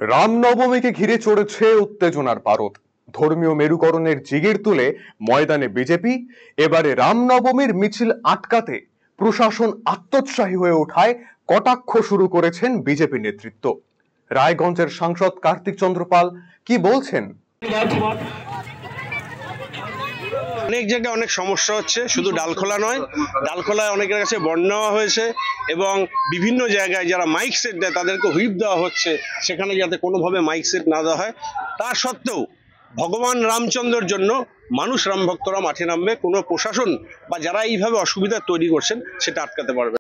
রামনবমীকে ঘিরে চড়েছে উত্তেজনার পারদ। ধর্মীয় মেরুকরণের জিগির তুলে ময়দানে বিজেপি। এবারে রামনবমীর মিছিল আটকাতে প্রশাসন আত্মোৎসাহী হয়ে ওঠায় কটাক্ষ শুরু করেছেন বিজেপি নেতৃত্ব। রায়গঞ্জের সাংসদ কার্তিক চন্দ্র পাল কি বলছেন? অনেক জায়গায় অনেক সমস্যা হচ্ছে, শুধু ডালখোলা নয়, ডালখোলায় অনেকের কাছে বন্ড নেওয়া হয়েছে এবং বিভিন্ন জায়গায় যারা মাইক সেট দেয় তাদেরকে হুইপ দেওয়া হচ্ছে, সেখানে যাতে কোনোভাবে মাইক সেট না দেওয়া হয়। তা সত্ত্বেও ভগবান রামচন্দ্রের জন্য মানুষ রাম ভক্তরা মাঠে নামবে, কোনো প্রশাসন বা যারা এইভাবে অসুবিধা তৈরি করছেন সেটা আটকাতে পারবে।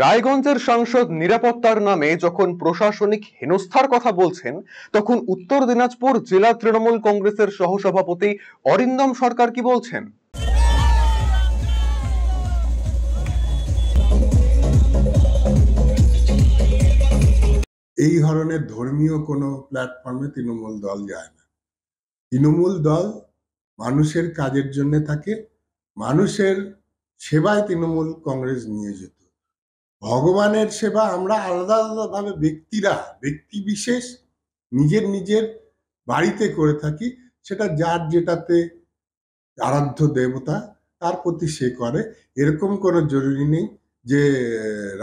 রায়গঞ্জের সাংসদ নিরাপত্তার নামে যখন প্রশাসনিক হেনস্থার কথা বলছেন, তখন উত্তর দিনাজপুর জেলা তৃণমূল কংগ্রেসের সহসভাপতি অরিন্দম সরকার কি বলছেন? এই ধরনের ধর্মীয় কোনো প্ল্যাটফর্মে তৃণমূল দল যায় না। তৃণমূল দল মানুষের কাজের জন্য থাকে, মানুষের সেবায় তৃণমূল কংগ্রেস নিয়োজিত। ভগবানের সেবা আমরা আলাদা আলাদাভাবে ব্যক্তি বিশেষ নিজের বাড়িতে করে থাকি, সেটা যার যেটাতে আরাধ্য দেবতা তার প্রতি সে করে। এরকম কোনো জরুরি নেই যে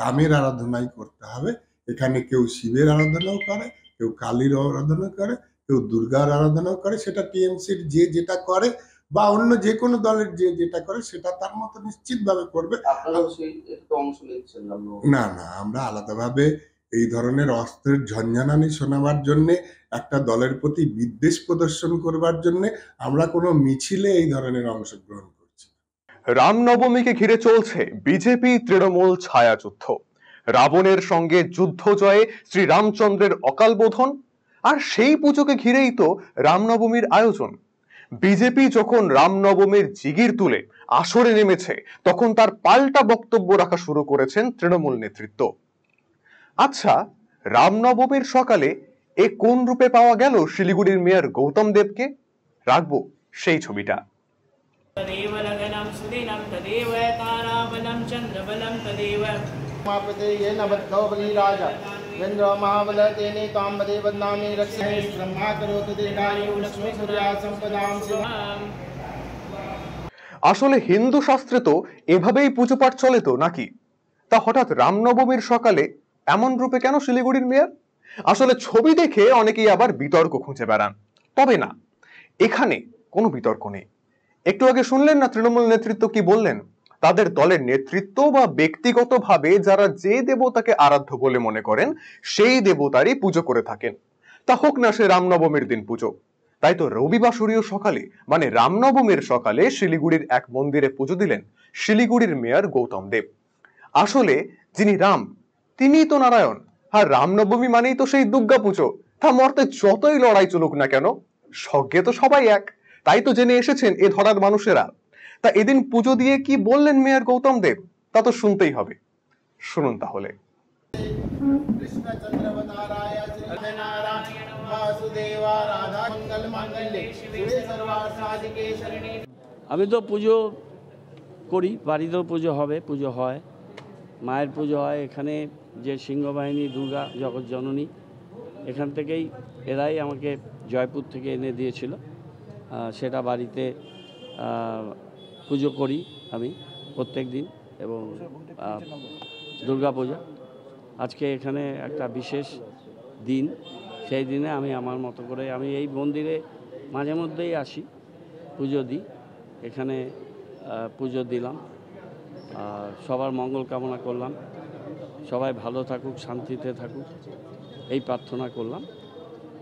রামের আরাধনাই করতে হবে। এখানে কেউ শিবের আরাধনাও করে, কেউ কালীর আরাধনা করে, কেউ দুর্গার আরাধনাও করে। সেটা টিএমসির যে যেটা করে বা অন্য যে কোনো দলের যে যেটা করে সেটা তার মতো নিশ্চিতভাবে করবে। না, আমরা আলাদাভাবে এই ধরনের অস্ত্রের ঝঞ্ঝানানি শোনাবার জন্যে, একটা দলের প্রতি বিদ্বেষ প্রদর্শন করবার জন্যে আমরা কোনো মিছিলে এই ধরনের অংশগ্রহণ করছি। রামনবমীকে ঘিরে চলছে বিজেপি তৃণমূল ছায়াযুদ্ধ। রাবণের সঙ্গে যুদ্ধ জয়ে শ্রী রামচন্দ্রের অকাল বোধন, আর সেই পুজোকে ঘিরেই তো রামনবমীর আয়োজন। বিজেপি যখন রামনবমীর জিগির তুলে আসরে নেমেছে, তখন তার পাল্টা বক্তব্য রাখা শুরু করেছেন তৃণমূল নেতৃত্ব। আচ্ছা, রামনবমীর সকালে এ কোন রূপে পাওয়া গেল শিলিগুড়ির মেয়র গৌতম দেবকে? রাখবো সেই ছবিটা। আসলে হিন্দু শাস্ত্রে তো এভাবেই পুজো পাঠ চলে তো নাকি? তা হঠাৎ রামনবমীর সকালে এমন রূপে কেন শিলিগুড়ির মেয়র? আসলে ছবি দেখে অনেকেই আবার বিতর্ক খুঁজে বেড়ান, তবে না, এখানে কোনো বিতর্ক নেই। একটু আগে শুনলেন না তৃণমূল নেতৃত্ব কি বললেন? তাদের দলের নেতৃত্ব বা ব্যক্তিগতভাবে যারা যে দেবতাকে আরাধ্য বলে মনে করেন সেই দেবতারই পুজো করে থাকেন। তা হোক না সে রামনবমীর দিন পুজো। তাই তো রবিবাসরীয় সকালে মানে রামনবমীর সকালে শিলিগুড়ির এক মন্দিরে পুজো দিলেন শিলিগুড়ির মেয়র গৌতম দেব। আসলে যিনি রাম তিনিই তো নারায়ণ, আর রামনবমী মানেই তো সেই দুর্গা পুজো। তা মর্তে যতই লড়াই চলুক না কেন, স্বর্গে তো সবাই এক। তাই তো জেনে এসেছেন এ ধরার মানুষেরা। তা এদিন পুজো দিয়ে কি বললেন মেয়র গৌতম দেব, তা তো শুনতেই হবে। শুনুন তাহলে। আমি তো পুজো করি, বাড়িতেও পুজো হবে, পুজো হয়, মায়ের পুজো হয়। এখানে যে সিংহবাহিনী দুর্গা জগৎ জননী, এখান থেকেই এরাই আমাকে জয়পুর থেকে এনে দিয়েছিল। সেটা বাড়িতে পুজো করি আমি প্রত্যেক দিন। এবং দুর্গা পূজা আজকে এখানে একটা বিশেষ দিন, সেই দিনে আমি আমার মতো করে আমি এই মন্দিরে মাঝে মধ্যেই আসি, পুজো দিই। এখানে পুজো দিলাম, সবার মঙ্গল কামনা করলাম, সবাই ভালো থাকুক, শান্তিতে থাকুক, এই প্রার্থনা করলাম।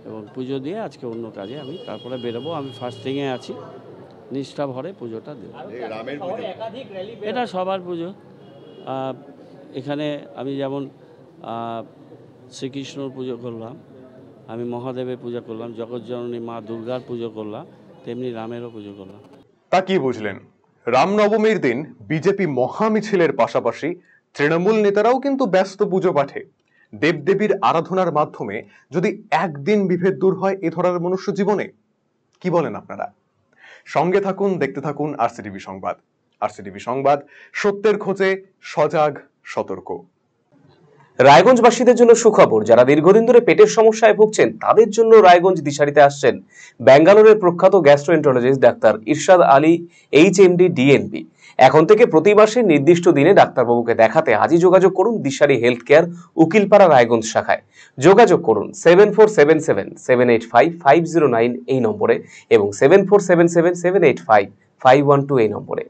এবং পুজো দিয়ে আজকে অন্য কাজে আমি তারপরে বেরোবো। আমি ফাস্টিংয়ে আছি, নিষ্ঠা ভরে পুজোটা দেব। এটা সবার পুজো। এখানে আমি যেমন শ্রীকৃষ্ণর পুজো করলাম, আমি মহাদেবের পুজো করলাম, জগৎজননী মা দুর্গার পুজো করলাম, তেমনি রামেরও পুজো করলাম। তা কি বুঝলেন? রামনবমীর দিন বিজেপি মহামিছিলের পাশাপাশি তৃণমূল নেতারাও কিন্তু ব্যস্ত পুজো পাঠে। দেবদেবীর আরাধনার মাধ্যমে যদি একদিন বিভেদ দূর হয় এ ধরার মনুষ্য জীবনে, কি বলেন আপনারা? সঙ্গে থাকুন, দেখতে থাকুন আরসিটিভি সংবাদ। আরসিটিভি সংবাদ, সত্যের খোঁজে, সজাগ, সতর্ক। রায়গঞ্জবাসীদের জন্য সুখবর, যারা দীর্ঘদিন ধরে পেটের সমস্যায় ভুগছেন তাদের জন্য রায়গঞ্জ দিশারিতে আসছেন ব্যাঙ্গালোরের প্রখ্যাত গ্যাস্ট্রোএন্টারোলজিস্ট ডাক্তার ইরশাদ আলী, HMD, DNB। এখন থেকে প্রতি মাসে নির্দিষ্ট দিনে ডাক্তারবাবুকে দেখাতে আজই যোগাযোগ করুন দিশারি হেলথ কেয়ার, উকিলপাড়া, রায়গঞ্জ শাখায়। যোগাযোগ করুন 7477785509 এই নম্বরে এবং 7477785512 এই নম্বরে।